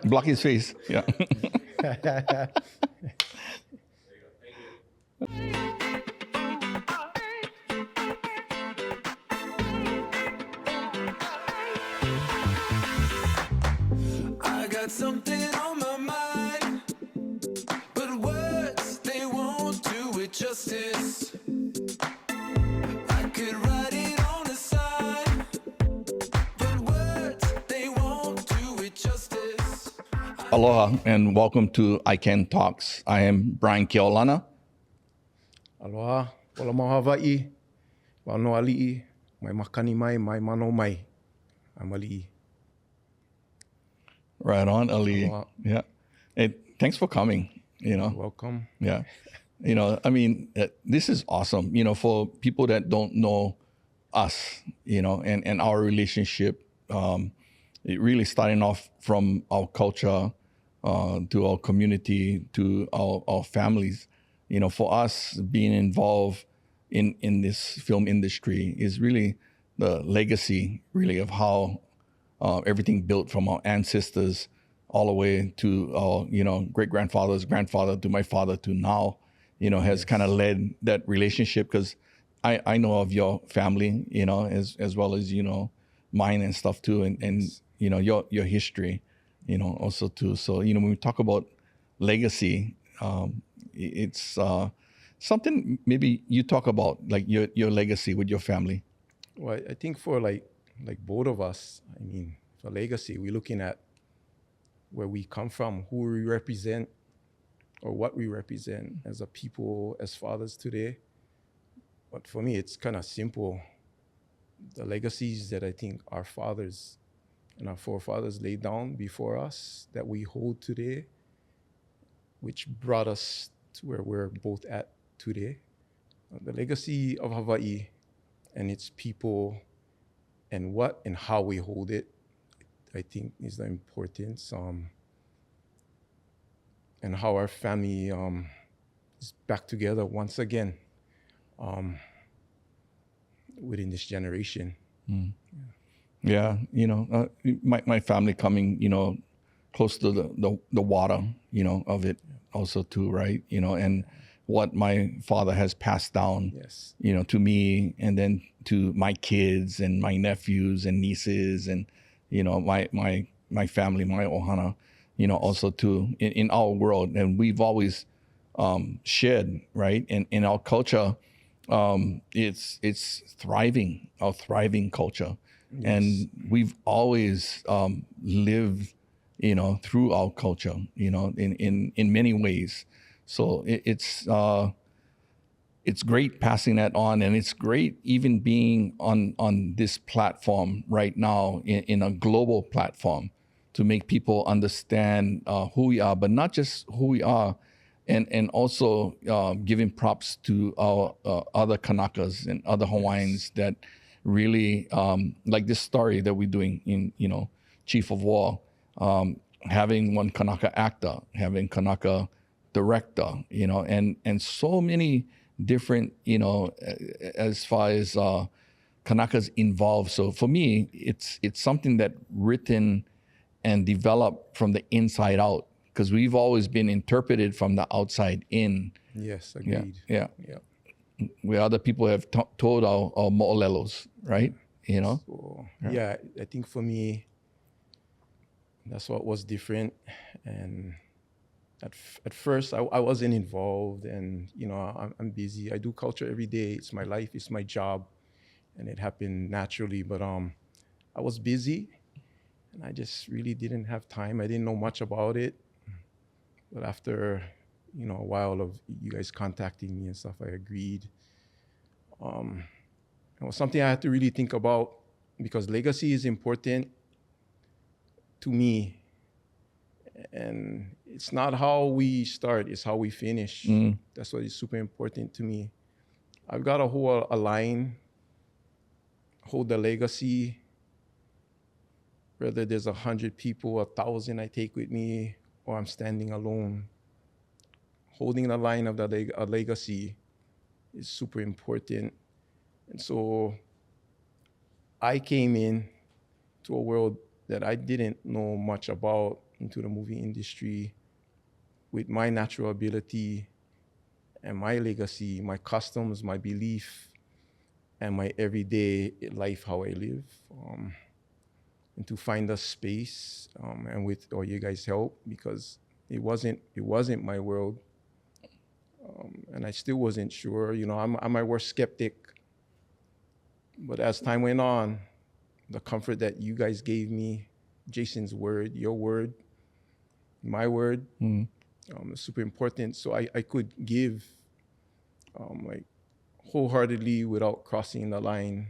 Block his face. Yeah. I got something on my mind, but words, they won't do it justice. I could write it on the side, but words, they won't do it justice. Aloha and welcome to ICAN Talks. I am Brian Keaulana. Aloha, wala mau Hawaii, wano ali'i, mai makani mai, mai mano mai, I'm ali'i. Right on, Ali. Aloha. Yeah. Hey, thanks for coming. Welcome. Yeah. This is awesome, for people that don't know us, and our relationship, it really starting off from our culture, to our community, to our families. For us being involved in this film industry is really the legacy really of how everything built from our ancestors all the way to our, great-grandfather's grandfather to my father to now, has kind of led that relationship because I know of your family, as well as, mine and stuff too. And your history, also too. So, when we talk about legacy, it's something maybe you talk about like your legacy with your family. Well, I think for like both of us, for legacy, we're looking at where we come from, who we represent, or what we represent as a people, as fathers today. But for me, it's kind of simple. The legacies that I think our fathers and our forefathers laid down before us that we hold today, which brought us to where we're both at today. The legacy of Hawaii and its people and what and how we hold it, I think is the importance, and how our family is back together once again within this generation. Yeah, my family coming, close to the water, of it also too, right? And what my father has passed down, Yes. To me and then to my kids and my nephews and nieces and, my family, my ohana, also too in our world. And we've always shared, right? And in our culture, it's thriving, our thriving culture. Yes. And we've always lived, through our culture, in many ways. So it's great passing that on, and it's great even being on this platform right now in a global platform to make people understand who we are, but not just who we are, and also giving props to our other Kanakas and other Hawaiians that really like this story that we're doing in Chief of War, having one Kanaka actor, having Kanaka director, and so many different, as far as Kanakas involved. So for me, it's something that written and developed from the inside out, because we've always been interpreted from the outside in. Yes, agreed. Yeah. Yeah. Where other people have told our mo'olelos, right? So, Yeah. I think for me, that's what was different. And at first, I wasn't involved, and I'm busy. I do culture every day. It's my life. It's my job, and it happened naturally. But I was busy, and I just really didn't have time. I didn't know much about it. But after a while of you guys contacting me and stuff, I agreed. It was something I had to really think about, because legacy is important to me. And it's not how we start, it's how we finish. That's what is super important to me. I've got to hold a line, hold the legacy, whether there's 100 people, 1,000 I take with me, or I'm standing alone. Holding the line of a legacy is super important. And so I came in to a world that I didn't know much about into the movie industry, with my natural ability and my legacy, my customs, my belief, and my everyday life, how I live, and to find a space, and with all you guys' help, because it wasn't my world, and I still wasn't sure. You know, I'm my worst skeptic, but as time went on, the comfort that you guys gave me, Jason's word, your word, my word, is super important. So I could give, like, wholeheartedly without crossing the line.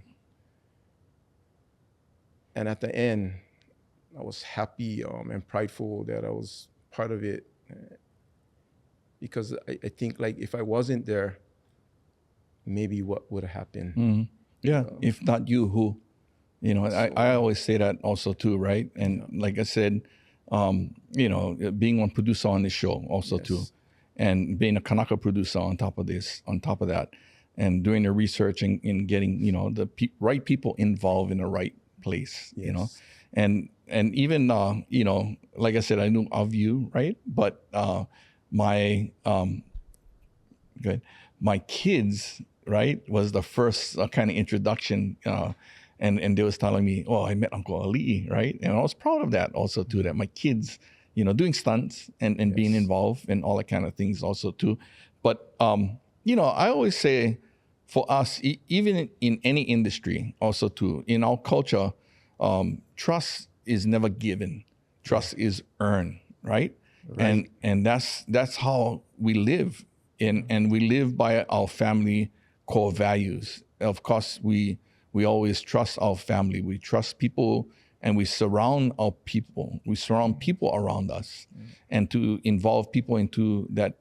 And at the end, I was happy and prideful that I was part of it, because I think, like, if I wasn't there, maybe what would have happened? Yeah, if not you, who? You know, I always say that also too, right? And like I said, you know, being one producer on this show also too, and being a Kanaka producer on top of that, and doing the research and getting, you know, the right people involved in the right place, you know, and even you know, like I said, I knew of you, right? But my my kids, right, was the first kind of introduction, and they was telling me, oh, I met Uncle Ali, right? And I was proud of that also too, that my kids, you know, doing stunts and being involved and all that kind of things also too. But you know, I always say, for us, even in any industry also too, in our culture, trust is never given. Trust is earned, right? And that's how we live. And we live by our family core values. Of course, we always trust our family. We trust people, and we surround our people. We surround people around us, and to involve people into that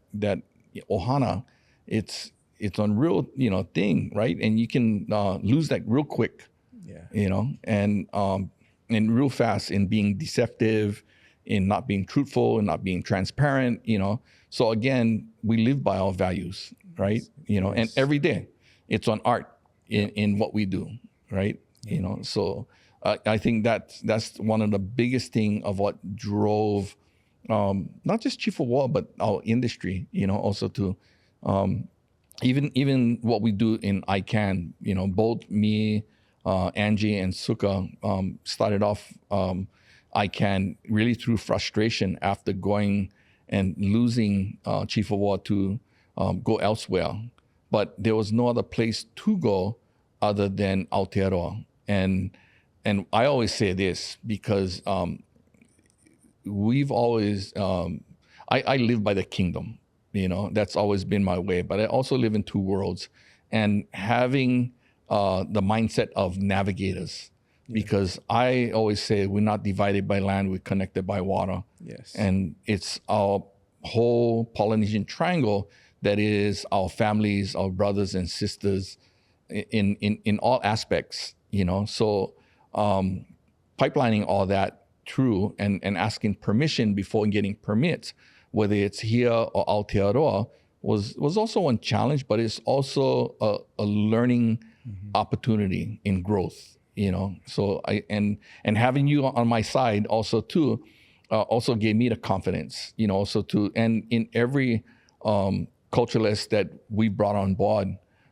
ohana, it's unreal, you know, thing, right? And you can lose that real quick, you know, and real fast in being deceptive, in not being truthful, and not being transparent, you know. So again, we live by our values, right? You know, and every day it's on art in what we do, right? You know, so I think that's one of the biggest thing of what drove not just Chief of War, but our industry, you know, also to even what we do in ICAN, you know, both me, Angie, and Suka started off ICAN really through frustration after going and losing Chief of War to go elsewhere. But there was no other place to go other than Aotearoa. And I always say this because we've always, I live by the kingdom, you know, that's always been my way. But I also live in two worlds, and having the mindset of navigators, because I always say we're not divided by land, we're connected by water. And it's our whole Polynesian triangle that is our families, our brothers and sisters in all aspects, you know. So pipelining all that through and asking permission before getting permits, whether it's here or Aotearoa, was also one challenge, but it's also a learning opportunity in growth, you know. So and having you on my side also too, also gave me the confidence, you know, also to, and in every culturalist that we brought on board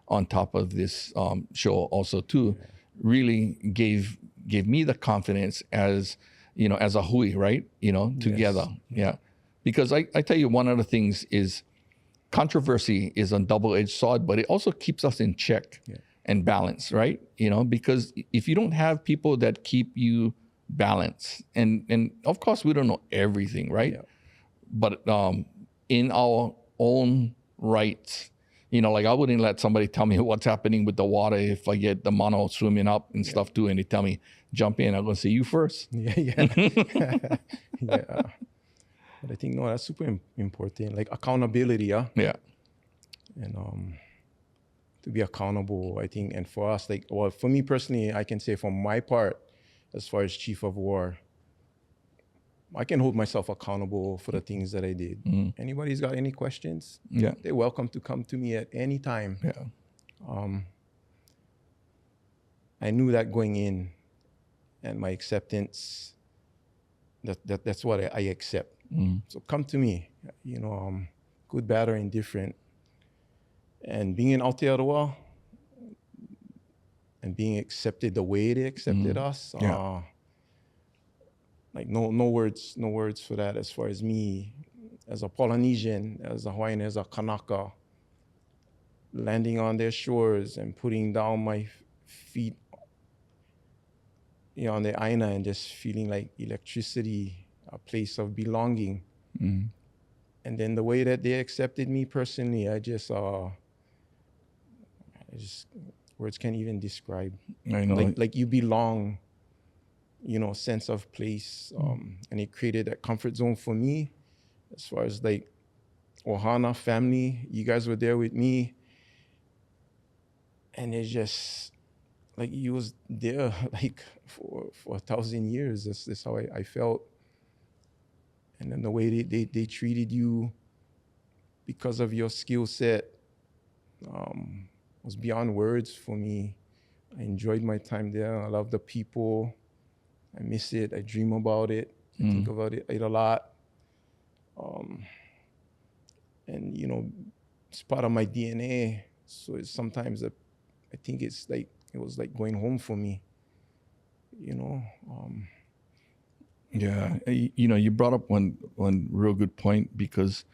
on top of this show also too, really gave me the confidence as, you know, as a hui, right? You know, together. Because I tell you, one of the things is controversy is a double-edged sword, but it also keeps us in check and balance, right? You know, because if you don't have people that keep you balanced, and of course we don't know everything, right? But in our own rights, you know, like I wouldn't let somebody tell me what's happening with the water if I get the mono swimming up and stuff too, and they tell me jump in, I'm gonna say you first. But I think, no, that's super important, like accountability. And to be accountable, I think. And for us, like, well, for me personally, I can say from my part, as far as Chief of War, I can hold myself accountable for the things that I did. Anybody's got any questions? They're welcome to come to me at any time. I knew that going in, and my acceptance that's what I accept. So come to me, good, bad, or indifferent. And being in Aotearoa and being accepted the way they accepted us, like no words for that as far as me, as a Polynesian, as a Hawaiian, as a Kanaka, landing on their shores and putting down my feet on the aina and just feeling like electricity, a place of belonging. And then the way that they accepted me personally, I just words can't even describe. I know. Like you belong, sense of place. And it created that comfort zone for me as far as like Ohana family. You guys were there with me. And it's just like you was there like for 1,000 years. That's how I felt. And then the way they treated you because of your skill set was beyond words for me. I enjoyed my time there. I love the people. I miss it. I dream about it. I think about it a lot. And it's part of my DNA. So it's sometimes I think it's like it was like going home for me. Yeah, you brought up one real good point, because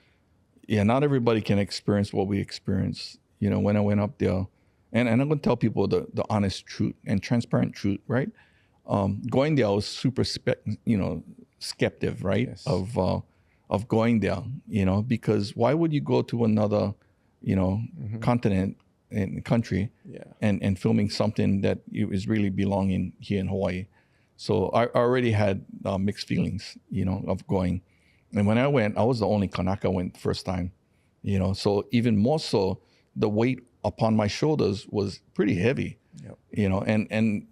not everybody can experience what we experience. When I went up there, and I'm gonna tell people the honest truth and transparent truth, right? Going there, I was super skeptic, right? Yes. Of going there, because why would you go to another, continent and country, and filming something that is really belonging here in Hawaii? So I already had mixed feelings, of going. And when I went, I was the only Kanaka went first time, So even more so, the weight upon my shoulders was pretty heavy, And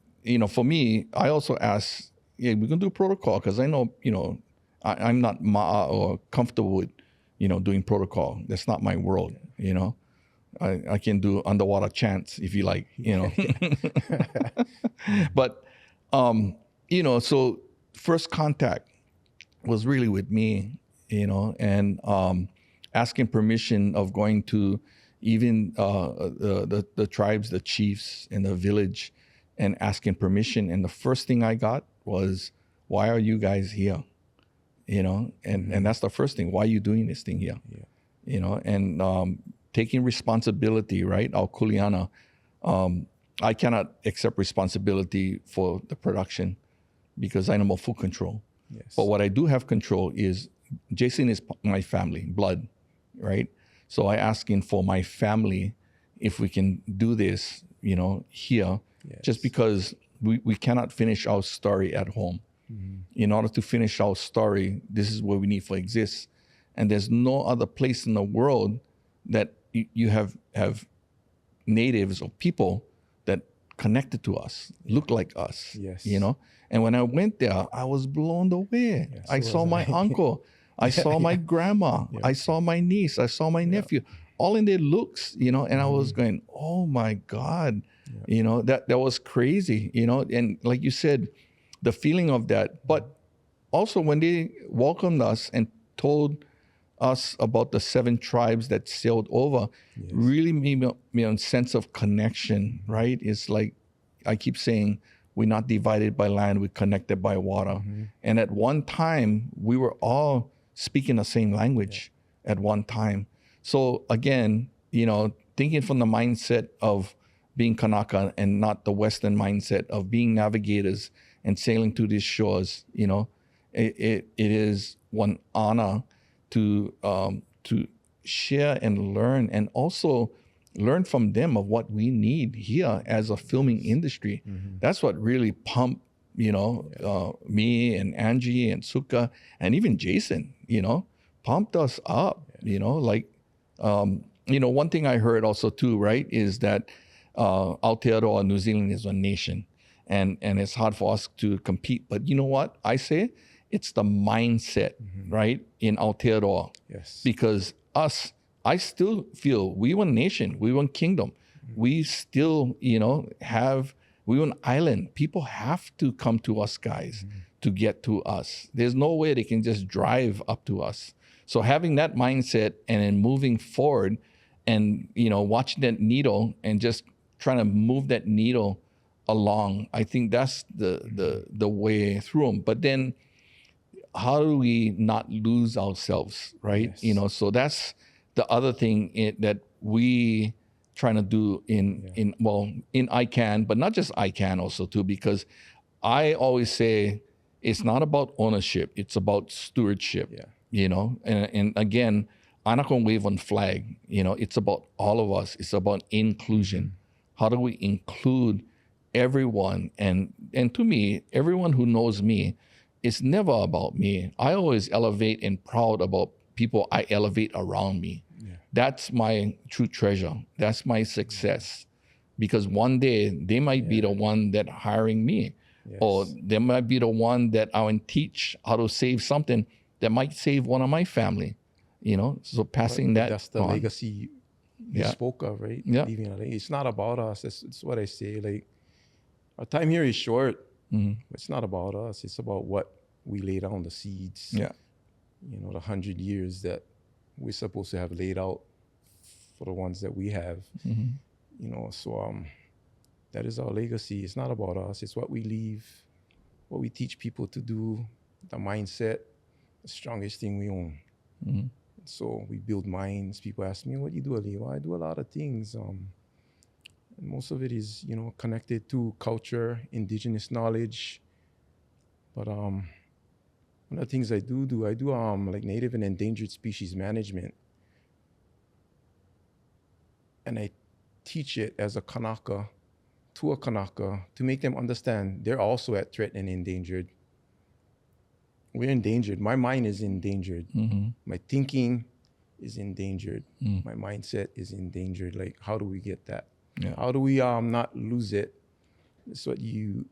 for me, I also asked, we can do protocol, because I know, I'm not ma'a or comfortable with, doing protocol. That's not my world, I can do underwater chants if you like, But, so first contact was really with me, and asking permission of going to even the tribes, the chiefs in the village, and asking permission. And the first thing I got was, why are you guys here? And that's the first thing. Why are you doing this thing here? And taking responsibility, right? Our kuleana. I cannot accept responsibility for the production because I know full control. Yes. But what I do have control is Jason is my family, blood, right? So I asking for my family if we can do this, here, just because we cannot finish our story at home. In order to finish our story, this is where we need for exist. And there's no other place in the world that you have natives or people that connected to us, look like us, And when I went there, I was blown away. Yes, I saw my uncle. I saw my grandma. I saw my niece. I saw my nephew, all in their looks, and I was going, oh my God, that was crazy, and like you said, the feeling of that. But also when they welcomed us and told us about the 7 tribes that sailed over, really made me a sense of connection, right? It's like, I keep saying, we're not divided by land, we're connected by water. And at one time, we were all speaking the same language at one time. So again, thinking from the mindset of being Kanaka and not the Western mindset of being navigators and sailing to these shores, it is one honor to share and learn, and also learn from them of what we need here as a filming industry. That's what really pumped, me and Angie and Suka and even Jason, pumped us up, one thing I heard also too, right, is that Aotearoa, New Zealand is a nation, and it's hard for us to compete. But you know what I say? It's the mindset, right, in Aotearoa. Yes. Because I still feel we want nation, we want kingdom. We still, we want island. People have to come to us guys to get to us. There's no way they can just drive up to us. So having that mindset and then moving forward and, watching that needle and just trying to move that needle along, I think that's the way through them. But then how do we not lose ourselves, right? Yes. So that's the other thing that we trying to do in ICAN, but not just ICAN also too, because I always say it's not about ownership, it's about stewardship. And again, I'm not going to wave on flag. It's about all of us. It's about inclusion. How do we include everyone? And to me, everyone who knows me, it's never about me. I always elevate and proud about people I elevate around me. That's my true treasure. That's my success. Because one day they might be the one that hiring me, or they might be the one that I will teach how to save something that might save one of my family. So passing that. That's the on. legacy you spoke of, right? Yeah. It's not about us. It's what I say. Like, our time here is short. It's not about us. It's about what we laid down, the seeds. Yeah. The 100 years that we're supposed to have laid out for the ones that we have. So that is our legacy. It's not about us. It's what we leave, what we teach people to do, the mindset, the strongest thing we own. So we build minds. People ask me, what do you do, Ali? Well, I do a lot of things. And most of it is, connected to culture, indigenous knowledge. But one of the things I do like native and endangered species management. And I teach it as a Kanaka to make them understand they're also at threat and endangered. We're endangered. My mind is endangered. My thinking is endangered. My mindset is endangered. Like, how do we get that? How do we not lose it? It's what you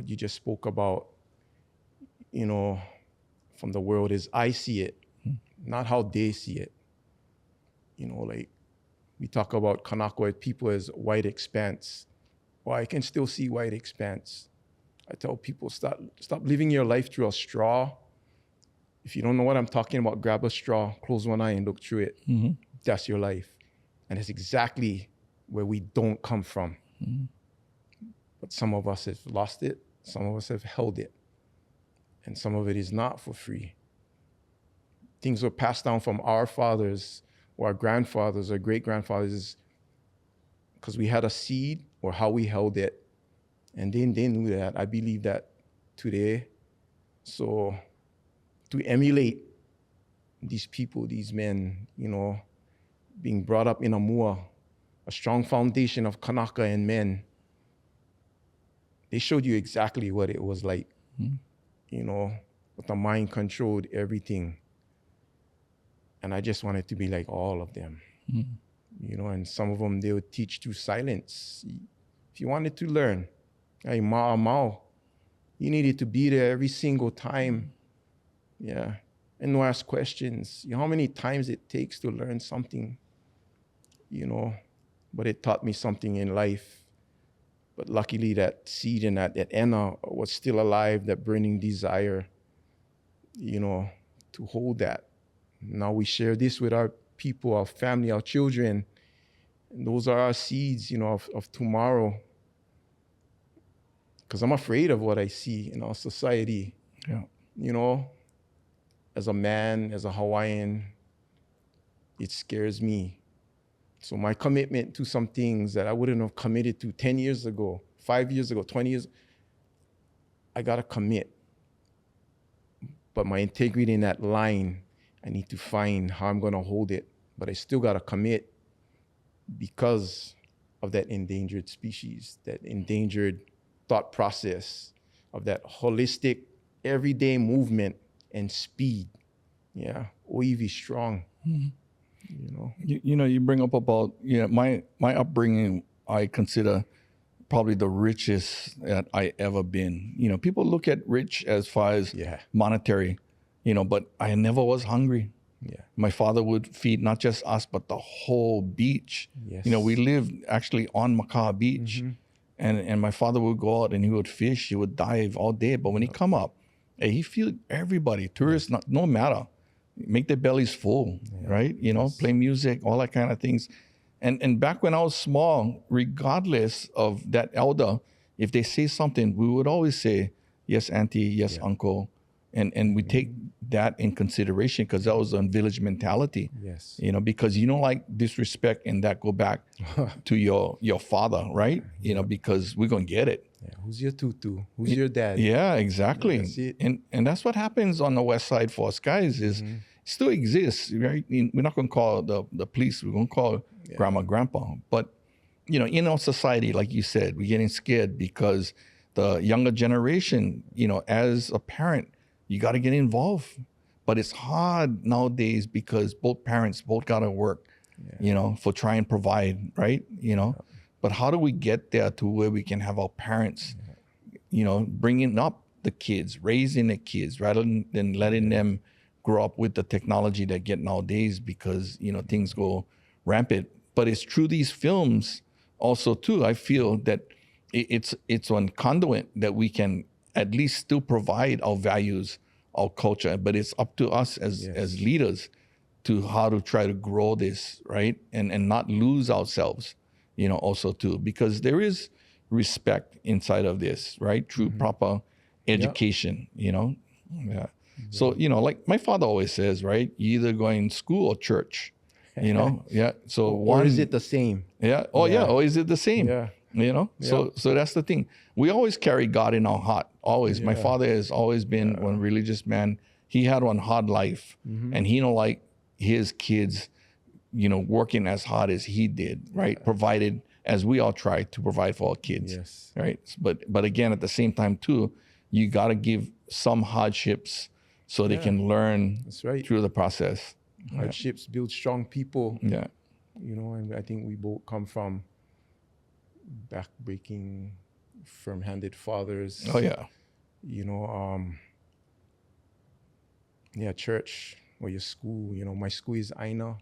just spoke about, from the world is I see it, not how they see it. Like we talk about Kanaka people as white expanse. Well, I can still see white expanse. I tell people, stop living your life through a straw. If you don't know what I'm talking about, grab a straw, close one eye and look through it. That's your life. And it's exactly where we don't come from. But some of us have lost it. Some of us have held it. And some of it is not for free. Things were passed down from our fathers or our grandfathers or great-grandfathers because we had a seed or how we held it. And they knew that. I believe that today. So to emulate these people, these men, being brought up in a mua, a strong foundation of Kanaka and men, they showed you exactly what it was like, but the mind controlled everything. And I just wanted to be like all of them, and some of them, they would teach through silence. If you wanted to learn, hey, Mao, you needed to be there every single time. Yeah. And no ask questions. You know how many times it takes to learn something, but it taught me something in life. But luckily that seed and that Enna was still alive, that burning desire, to hold that. Now we share this with our people, our family, our children. And those are our seeds, of tomorrow. Because I'm afraid of what I see in our society. As a man, as a Hawaiian, it scares me. So my commitment to some things that I wouldn't have committed to 10 years ago, 5 years ago, 20 years, I gotta commit. But my integrity in that line, I need to find how I'm gonna hold it. But I still gotta commit because of that endangered species, that endangered thought process, of that holistic, everyday movement and speed. Yeah, Oivi strong. You bring up about my upbringing. I consider probably the richest that I ever been. People look at rich as far as monetary, but I never was hungry. Yeah, my father would feed not just us but the whole beach. Yes. We lived actually on Makaha Beach, and my father would go out and he would fish. He would dive all day, but when he come up, Hey, he feed everybody, tourists, no matter. Make their bellies full, right? You know, play music, all that kind of things. And back when I was small, regardless of that elder, if they say something, we would always say, yes, auntie, yes, uncle. And we take that in consideration because that was a village mentality. Yes. You know, because you don't like disrespect and that go back to your father, right? You know, because we're going to get it. Yeah. Who's your tutu? Who's your dad? Yeah, exactly. That's it. And that's what happens on the west side for us guys is still exists, right? We're not going to call the police. We're going to call grandma, grandpa. But, you know, in our society, like you said, we're getting scared because the younger generation, you know, as a parent, you got to get involved. But it's hard nowadays because both parents both got to work, you know, for try and provide, right? You know, but how do we get there to where we can have our parents, you know, bringing up the kids, raising the kids rather than letting them grow up with the technology that get nowadays because, you know, things go rampant. But it's through these films also too, I feel that it's on conduit that we can at least still provide our values, our culture, but it's up to us as leaders to how to try to grow this, right? And not lose ourselves, you know, also too, because there is respect inside of this, right? Through proper education, you know? Yeah. So, you know, like my father always says, right? You either go in school or church, you know? Yeah. So Or is it the same? Yeah. Oh, yeah. Or is it the same? Yeah. You know? So that's the thing. We always carry God in our heart. Always. My father has always been one religious man. He had one hard life. And he don't like his kids, you know, working as hard as he did, right? Provided as we all try to provide for our kids. Yes. Right. But again, at the same time too, you got to give some hardships so they can learn That's right. through the process. Hardships build strong people. Yeah. You know, and I think we both come from backbreaking, firm-handed fathers. Oh, yeah. You know, church or your school. You know, my school is INA.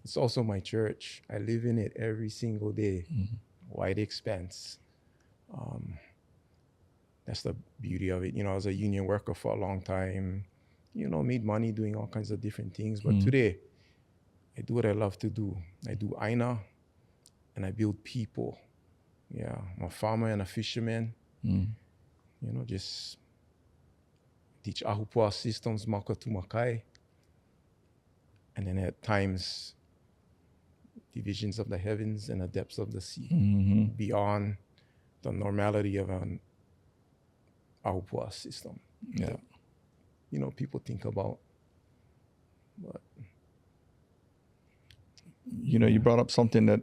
It's also my church. I live in it every single day. Wide expanse. That's the beauty of it. You know, I was a union worker for a long time. You know, made money doing all kinds of different things. But today, I do what I love to do. I do INA, and I build people. Yeah, I'm a farmer and a fisherman. You know, just teach ahupua systems, maka tumakai. And then at times, divisions of the heavens and the depths of the sea, beyond the normality of an ahupua system. Yeah. That, you know, people think about. But you know, you brought up something that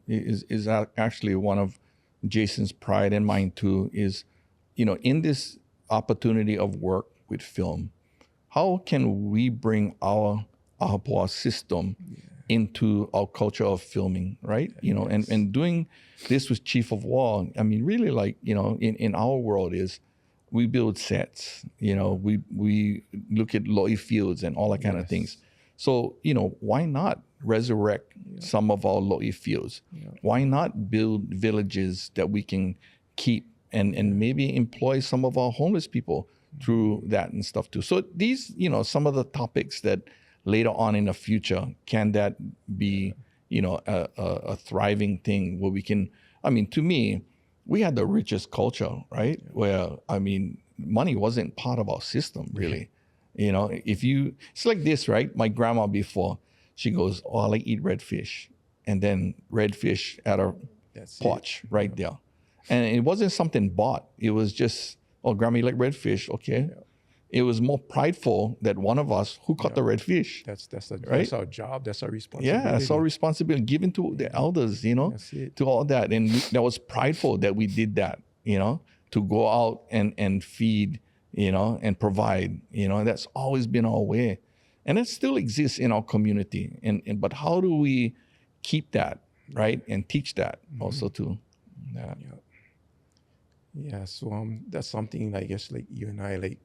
is actually one of Jason's pride and mine too, is, you know, in this opportunity of work with film, how can we bring our ahupua system into our culture of filming, right? You know, and doing this with Chief of War, I mean, really like, you know, in our world is we build sets, you know, we look at lo'i fields and all that kind of things. So, you know, why not resurrect some of our lo'i fields? Why not build villages that we can keep and maybe employ some of our homeless people through that and stuff too? So these, you know, some of the topics that later on in the future, can that be, you know, a thriving thing where we can, I mean, to me, we had the richest culture, right? Where, I mean, money wasn't part of our system, really. You know, it's like this, right? My grandma before, she goes, oh, I like eat red fish. And then red fish at her porch right there. And it wasn't something bought. It was just, oh, grandma, you like red fish? Okay. It was more prideful that one of us who caught the red fish. that's right? our job. That's our responsibility. Yeah, that's our responsibility given to the elders, you know, to all that. And that was prideful that we did that, you know, to go out and feed, you know, and provide, you know, and that's always been our way. And it still exists in our community. But how do we keep that, right? And teach that also too. Yeah, so that's something, I guess, like you and I, like,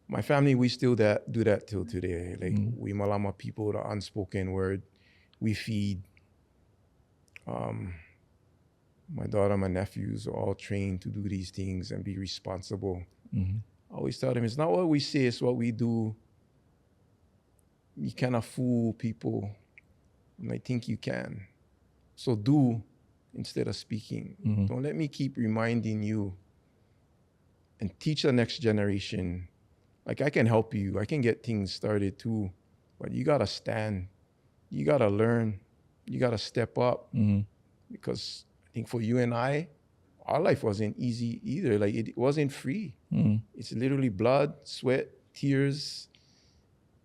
my family, we still do that till today. Like, we Malama people, the unspoken word, we feed. My daughter, my nephews are all trained to do these things and be responsible. I always tell them, it's not what we say, it's what we do. You cannot fool people, and I think you can. So do instead of speaking. Don't let me keep reminding you, and teach the next generation. Like, I can help you, I can get things started too, but you gotta stand, you gotta learn, you gotta step up. Because I think for you and I, our life wasn't easy either. Like, it wasn't free. It's literally blood, sweat, tears,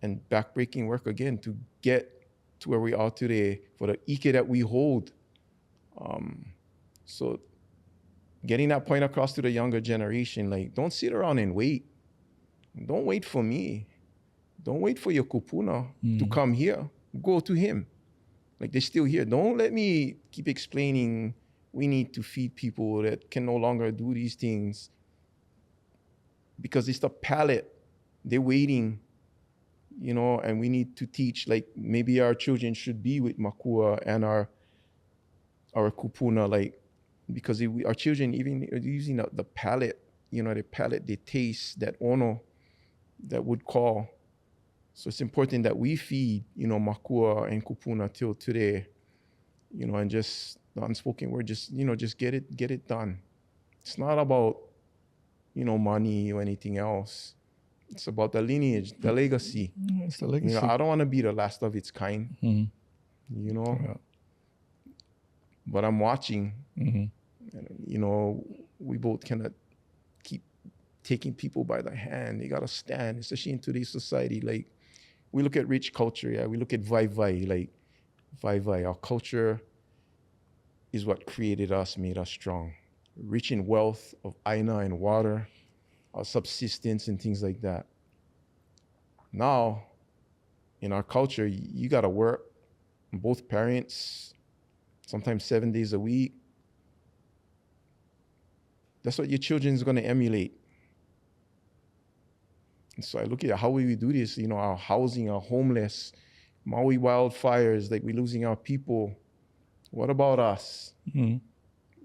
and backbreaking work again to get to where we are today for the ike that we hold. So getting that point across to the younger generation, like, don't sit around and wait. Don't wait for me. Don't wait for your kupuna to come here. Go to him. Like, they're still here. Don't let me keep explaining we need to feed people that can no longer do these things, because it's the palate. They're waiting, you know, and we need to teach, like, maybe our children should be with makua and our kupuna, like, because our children even are using the palate, you know, the palate, they taste that ono that would call. So it's important that we feed, you know, makua and kupuna till today, you know, and just the unspoken word, just, you know, just get it done. It's not about, you know, money or anything else. It's about the lineage, the legacy. It's the legacy. You know, I don't want to be the last of its kind, you know, but I'm watching, and, you know, we both cannot keep taking people by the hand. They got to stand, especially in today's society. Like, we look at rich culture, yeah, we look at vai, like, vai. Our culture is what created us, made us strong. Rich in wealth of aina and water, our subsistence and things like that. Now, in our culture, you got to work, both parents, sometimes 7 days a week. That's what your children's going to emulate. And so I look at how we do this, you know, our housing, our homeless, Maui wildfires, like, we're losing our people. What about us?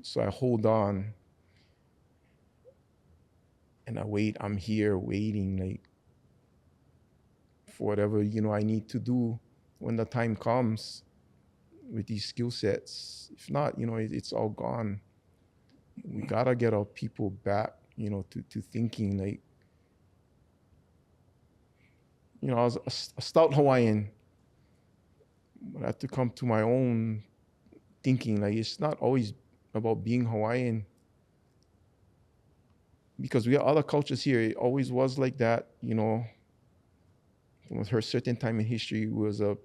So I hold on and I wait. I'm here waiting, like, for whatever, you know, I need to do when the time comes with these skill sets. If not, you know, it's all gone. We gotta get our people back, you know, to thinking, like, you know, I was a stout Hawaiian, but I had to come to my own thinking, like, it's not always about being Hawaiian, because we have other cultures here. It always was like that, you know. From a certain time in history, it was a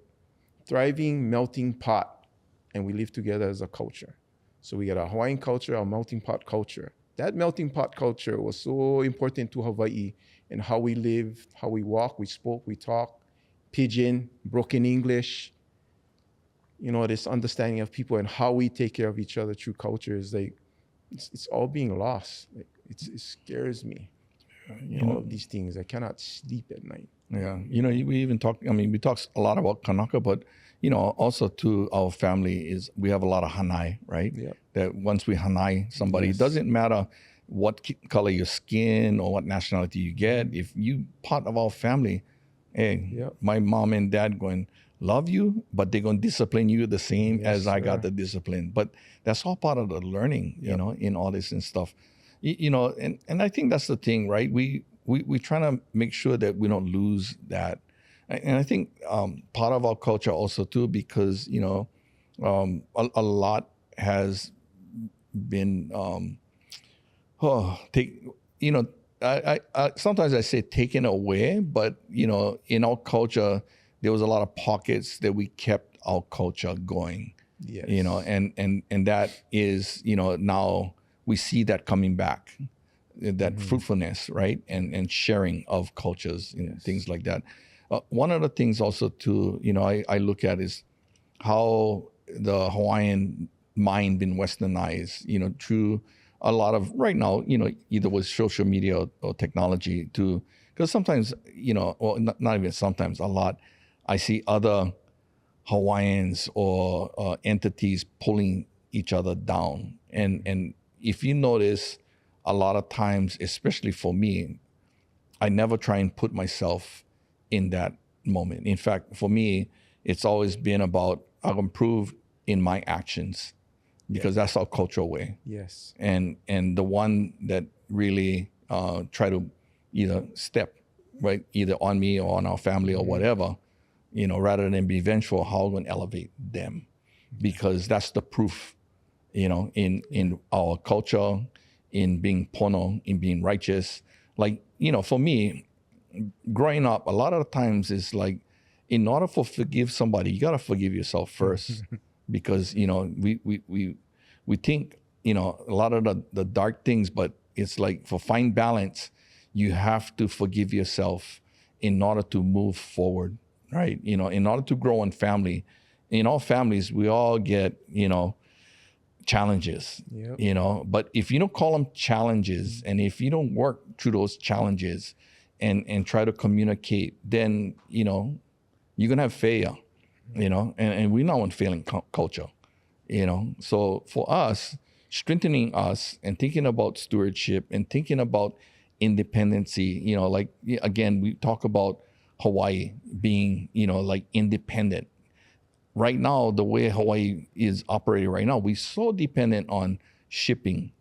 thriving melting pot, and we live together as a culture. So we got our Hawaiian culture, our melting pot culture. That melting pot culture was so important to Hawaii and how we live, how we walk, we spoke, we talk, pidgin, broken English. You know, this understanding of people and how we take care of each other through culture is like, it's all being lost. Like, it scares me. You know, all of these things. I cannot sleep at night. Yeah. You know, we even talk, I mean, we talk a lot about Kanaka, but, you know, also to our family is we have a lot of hanai, right? Yeah. That once we hanai somebody, it doesn't matter what color your skin or what nationality you get. If you part of our family, hey, my mom and dad going love you, but they're going to discipline you the same as I got the discipline. But that's all part of the learning, you know, in all this and stuff. You know, and I think that's the thing, right? We're trying to make sure that we don't lose that. And I think part of our culture also too, because, you know, a lot has been, you know, I sometimes I say taken away, but, you know, in our culture, there was a lot of pockets that we kept our culture going, you know, and that is, you know, now we see that coming back, that fruitfulness, right? And sharing of cultures and things like that. One of the things also too, you know, I look at is how the Hawaiian mind been westernized, you know, through a lot of, right now, you know, either with social media or technology to, because sometimes, you know, or not even sometimes, a lot, I see other Hawaiians or entities pulling each other down. And if you notice, a lot of times, especially for me, I never try and put myself in that moment. In fact, for me, it's always been about I'll improve in my actions because that's our cultural way. Yes. And the one that really try to either step right either on me or on our family or whatever, rather than be vengeful, how I'm going to elevate them, because that's the proof, in our culture, in being pono, in being righteous. Like, for me, growing up, a lot of the times is like, in order for forgive somebody, you got to forgive yourself first, because, we think, a lot of the dark things, but it's like for fine balance, you have to forgive yourself in order to move forward, right? In order to grow in family. In all families, we all get, challenges, but if you don't call them challenges, and if you don't work through those challenges and try to communicate, then, you're going to have failure, and we're not in failing culture, So for us, strengthening us and thinking about stewardship and thinking about independency, like, again, we talk about Hawaii being, like independent. Right now, the way Hawaii is operating right now, we're so dependent on shipping,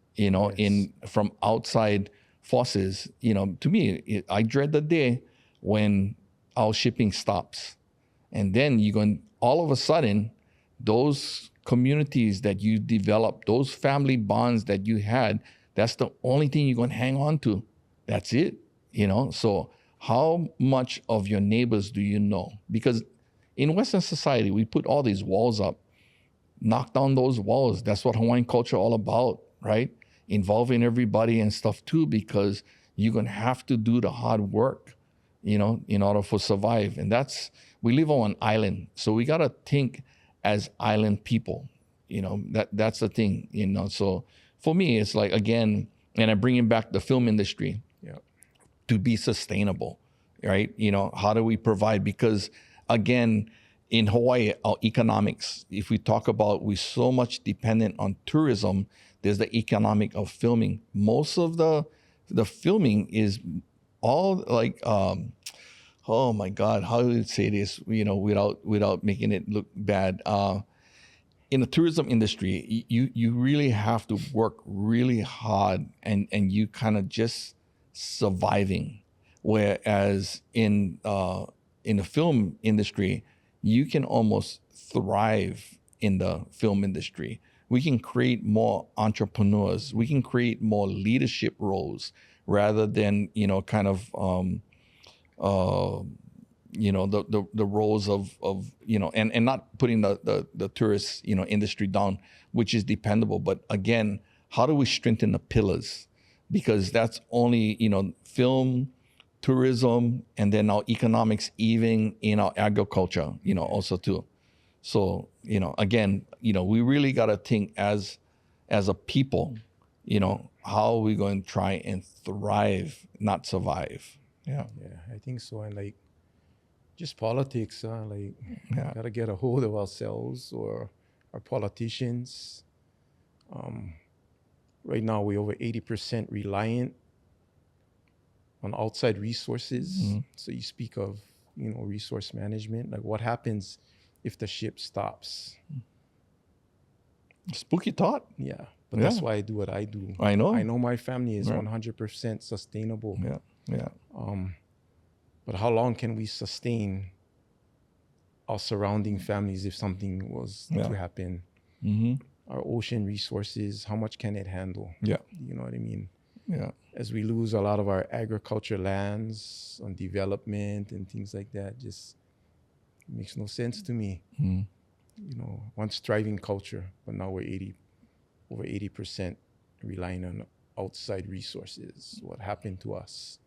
from outside forces. To me, I dread the day when our shipping stops. And then you're going, all of a sudden, those communities that you developed, those family bonds that you had, that's the only thing you're going to hang on to. That's it, So how much of your neighbors do you know? Because in Western society, we put all these walls up, knock down those walls. That's what Hawaiian culture all about, right? Involving everybody and stuff too, because you're going to have to do the hard work, in order for survive. And we live on an island. So we got to think as island people, that's the thing, So for me, it's like, again, and I'm bringing back the film industry to be sustainable, right? How do we provide? Because again, in Hawaii, our economics, if we talk about, we're so much dependent on tourism, there's the economic of filming. Most of the filming is all like, oh my God, how do you say this, without making it look bad? In the tourism industry, you really have to work really hard and you kind of just surviving. Whereas in the film industry, you can almost thrive in the film industry. We can create more entrepreneurs. We can create more leadership roles rather than, kind of, the roles of and not putting the tourist, industry down, which is dependable. But again, how do we strengthen the pillars? Because that's only, film, tourism, and then our economics, even in our agriculture, also too. So, again, we really got to think as a people, how are we going to try and thrive, not survive? Yeah. Yeah, I think so. And like, just politics, got to get a hold of ourselves or our politicians. Right now, we're over 80% reliant on outside resources. Mm-hmm. So you speak of, resource management. Like, what happens if the ship stops? Spooky thought. Yeah, but that's why I do what I do. I know. I know my family is 100% sustainable. Yeah. But how long can we sustain our surrounding families if something was to happen? Mm-hmm. Our ocean resources, how much can it handle? Yeah. You know what I mean? Yeah. As we lose a lot of our agriculture lands on development and things like that, just makes no sense to me. Mm. Once thriving culture, but now we're over 80% relying on outside resources. What happened to us?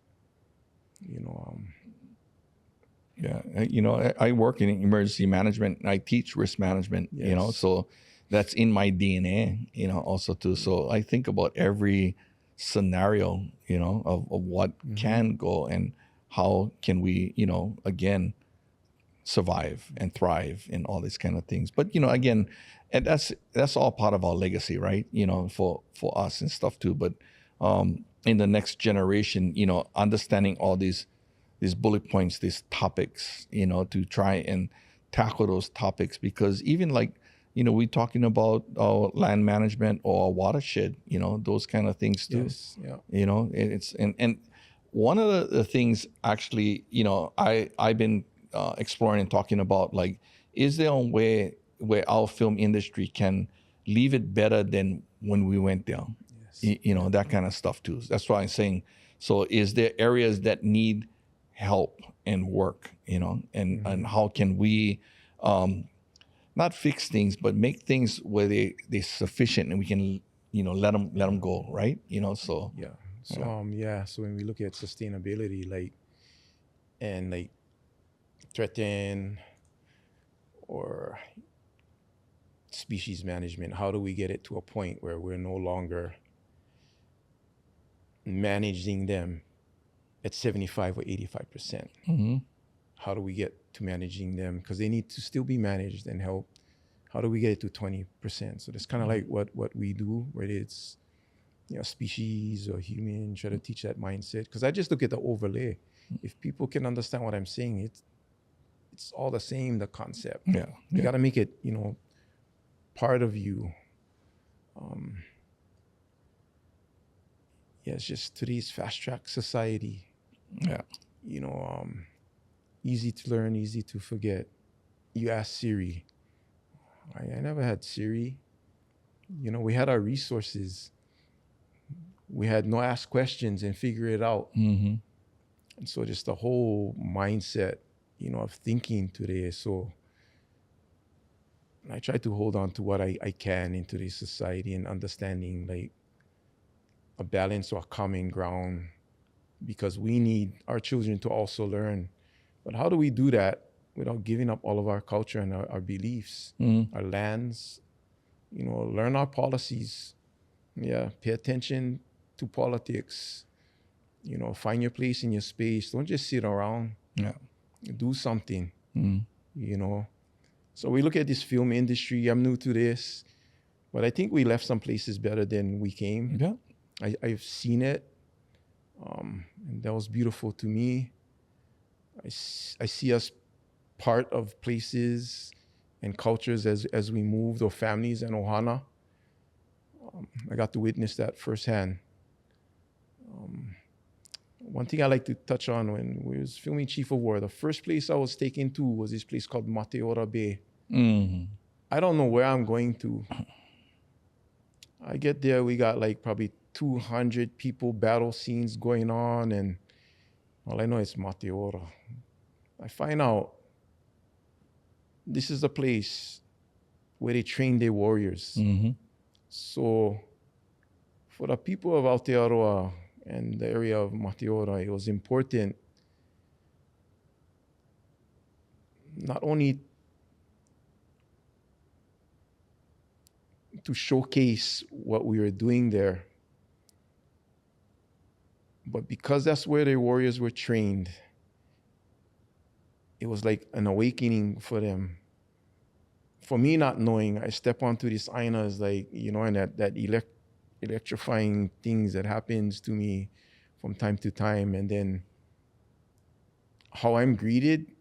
Yeah, I work in emergency management. I teach risk management. Yes. So that's in my DNA. Also too. So I think about every scenario. Of what can go and how can we, again, survive and thrive and all these kind of things. But again, and that's all part of our legacy, right? For us and stuff too. But in the next generation, understanding all these bullet points, these topics, to try and tackle those topics. Because even like, we're talking about land management or watershed, those kind of things too. Yes, yeah. It's and one of the things actually, I've been exploring and talking about, like, is there a way where our film industry can leave it better than when we went there? Yes. That kind of stuff too. That's why I'm saying, so is there areas that need help and work, and how can we not fix things, but make things where they're sufficient and we can, let them go, right? So Yeah. So so when we look at sustainability, like threaten or species management, how do we get it to a point where we're no longer managing them at 75 or 85%? How do we get to managing them? Because they need to still be managed and helped. How do we get it to 20%? So that's kind of like what we do, whether it's species or human, try to teach that mindset. Because I just look at the overlay. If people can understand what I'm saying, it's all the same, the concept. You got to make it, part of you. It's just today's fast track society. Easy to learn, easy to forget. You ask Siri. I never had Siri. We had our resources. We had no ask questions and figure it out. And so just the whole mindset, of thinking today. So I try to hold on to what I can in today's society and understanding like a balance or a common ground, because we need our children to also learn. But how do we do that without giving up all of our culture and our beliefs, our lands, learn our policies. Pay attention to politics, find your place in your space. Don't just sit around. Do something, So we look at this film industry. I'm new to this, but I think we left some places better than we came. I've seen it, and that was beautiful to me. I see us part of places and cultures as we moved, or families and ohana. I got to witness that firsthand. One thing I like to touch on, when we was filming Chief of War, the first place I was taken to was this place called Mateora Bay. I don't know where I'm going to. I get there, we got like probably 200 people, battle scenes going on, and all I know is Mateora. I find out this is the place where they train their warriors. So for the people of Aotearoa and the area of Mateora, it was important not only to showcase what we were doing there, but because that's where their warriors were trained, it was like an awakening for them. For me, not knowing, I step onto this aina as like, and that electrifying things that happens to me from time to time. And then how I'm greeted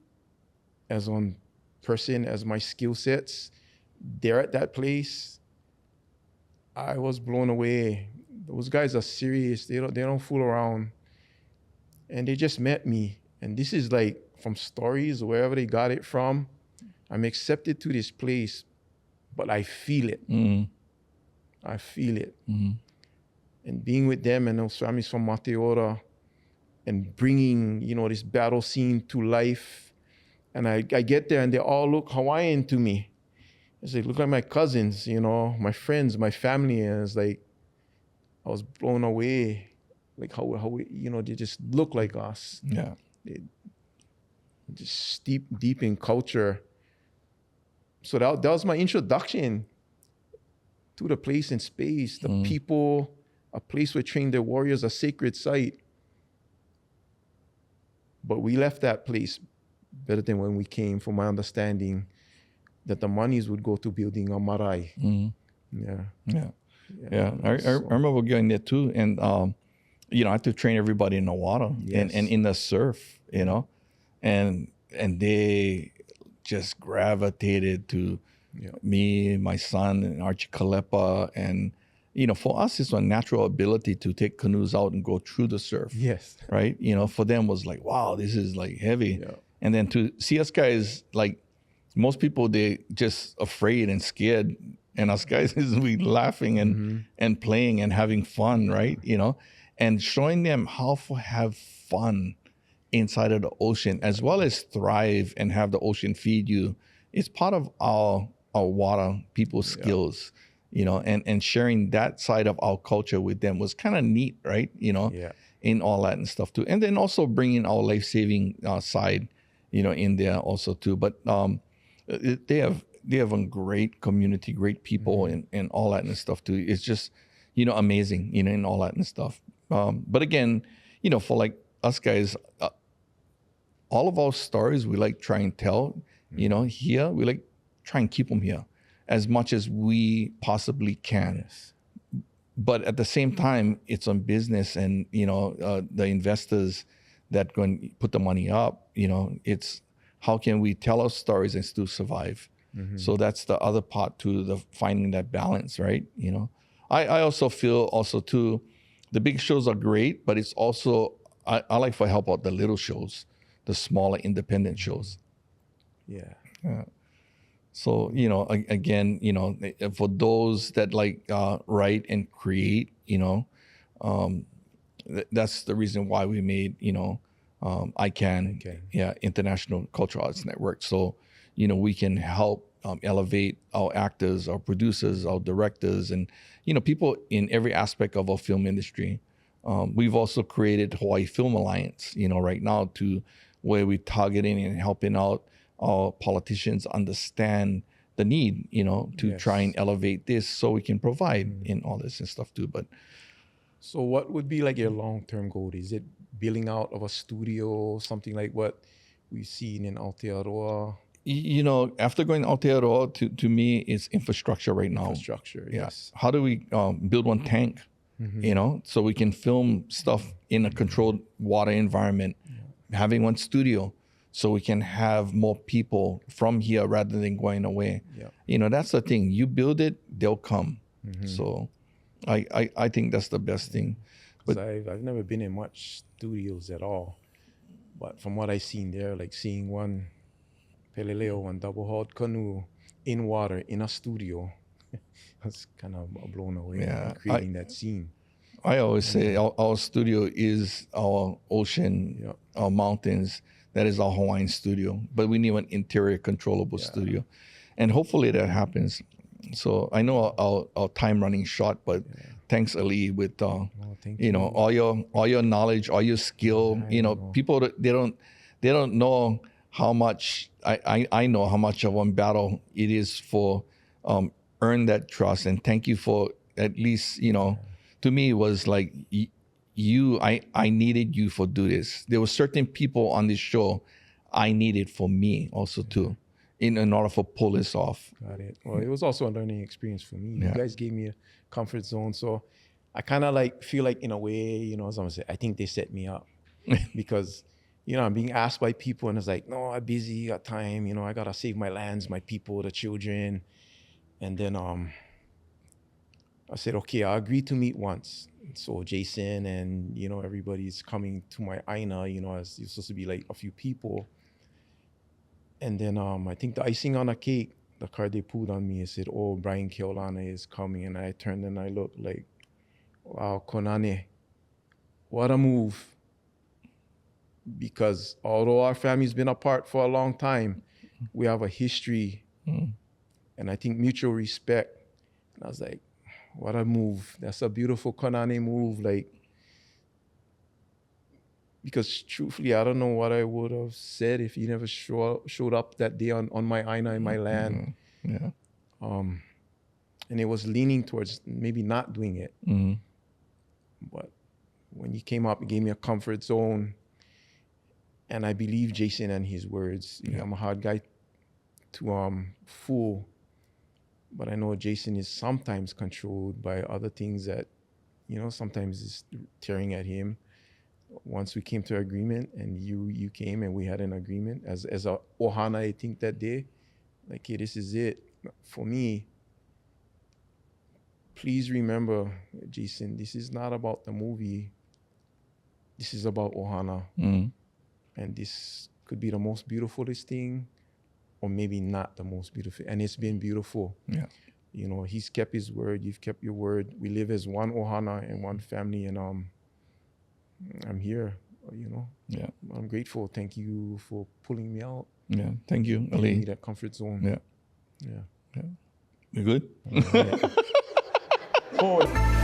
as one person, as my skill sets, there at that place, I was blown away. Those guys are serious. They don't fool around. And they just met me. And this is like from stories, wherever they got it from. I'm accepted to this place, but I feel it. I feel it. And being with them and those families from Mateora and bringing, this battle scene to life. And I get there and they all look Hawaiian to me. It's like, look like my cousins, my friends, my family. And it's like, I was blown away. Like how we, they just look like us. They just deep in culture. So that was my introduction to the place and space, the people, a place where trained their warriors, a sacred site. But we left that place better than when we came, from my understanding, that the monies would go to building a marae. I remember going there too, and I had to train everybody in the water and in the surf, and they just gravitated to me, my son, and Archie Kalepa. And, for us, it's a natural ability to take canoes out and go through the surf. Yes. Right? For them was like, wow, this is like heavy. Yeah. And then to see us guys, like most people, they just afraid and scared. And us guys is we laughing and playing and having fun, right? And showing them how to have fun inside of the ocean, as well as thrive and have the ocean feed you. It's part of our water people's skills, and sharing that side of our culture with them was kind of neat, right? In all that and stuff too. And then also bringing our life-saving side, in there also too. But they have a great community, great people, and all that and stuff too. It's just, amazing, and all that and stuff. But again, for like us guys, all of our stories we like try and tell, here, we like try and keep them here as much as we possibly can. Yes. But at the same time, it's on business, and, the investors that going to put the money up, it's how can we tell our stories and still survive? So that's the other part to the finding that balance, right? I also feel also too, the big shows are great, but it's also, I like to help out the little shows, the smaller independent shows. Yeah. So, again, for those that like write and create, that's the reason why we made, ICAN, International Cultural Arts Network. So, we can help elevate our actors, our producers, our directors, and, people in every aspect of our film industry. We've also created Hawaii Film Alliance, right now, to where we're targeting and helping out our politicians understand the need, to try and elevate this so we can provide in all this and stuff too. But so what would be like your long-term goal? Is it building out of a studio, something like what we've seen in Aotearoa? After going to Aotearoa, to me, it's infrastructure right now. Infrastructure, yes. How do we build one tank, so we can film stuff in a controlled water environment, having one studio, so we can have more people from here rather than going away. That's the thing. You build it, they'll come. So I think that's the best thing. But I've never been in much studios at all. But from what I've seen there, like seeing one peleleo, one double-hauled canoe in water in a studio, I was kind of blown away creating that scene. I always say our studio is our ocean, our mountains. That is our Hawaiian studio. But we need an interior controllable studio. And hopefully that happens. So I know our time running short, but thanks, Ali, with all your knowledge, all your skill. People they don't know how much I know how much of a battle it is for earn that trust. And thank you for at least to me it was like I needed you for do this. There were certain people on this show I needed for me also too. In order to pull this off. Got it. Well, it was also a learning experience for me. You guys gave me a comfort zone. So I kind of like feel like in a way, as I'm saying, I think they set me up because, I'm being asked by people and it's like, no, I'm busy, got time, I got to save my lands, my people, the children. And then I said, okay, I agreed to meet once. So Jason and, everybody's coming to my aina, as it's supposed to be like a few people. And then I think the icing on the cake, the card they pulled on me, it said, oh, Brian Keaulana is coming. And I turned and I looked like, wow, Konane, what a move. Because although our family's been apart for a long time, we have a history and I think mutual respect. And I was like, what a move. That's a beautiful Konane move. Like, because truthfully, I don't know what I would have said if he never showed up that day on my aina in my land. And it was leaning towards maybe not doing it. But when he came up, he gave me a comfort zone. And I believe Jason and his words. I'm a hard guy to fool. But I know Jason is sometimes controlled by other things that, sometimes it's tearing at him. Once we came to agreement, and you came, and we had an agreement as a ohana, I think that day, like, hey, this is it for me. Please remember, Jason, this is not about the movie. This is about ohana. And this could be the most beautifulest thing, or maybe not the most beautiful. And it's been beautiful. Yeah. He's kept his word. You've kept your word. We live as one ohana and one family. And I'm here, Yeah. I'm grateful. Thank you for pulling me out. Yeah. Thank you, Giving Ali. me that comfort zone. Yeah. Yeah. Yeah. We good? Oh.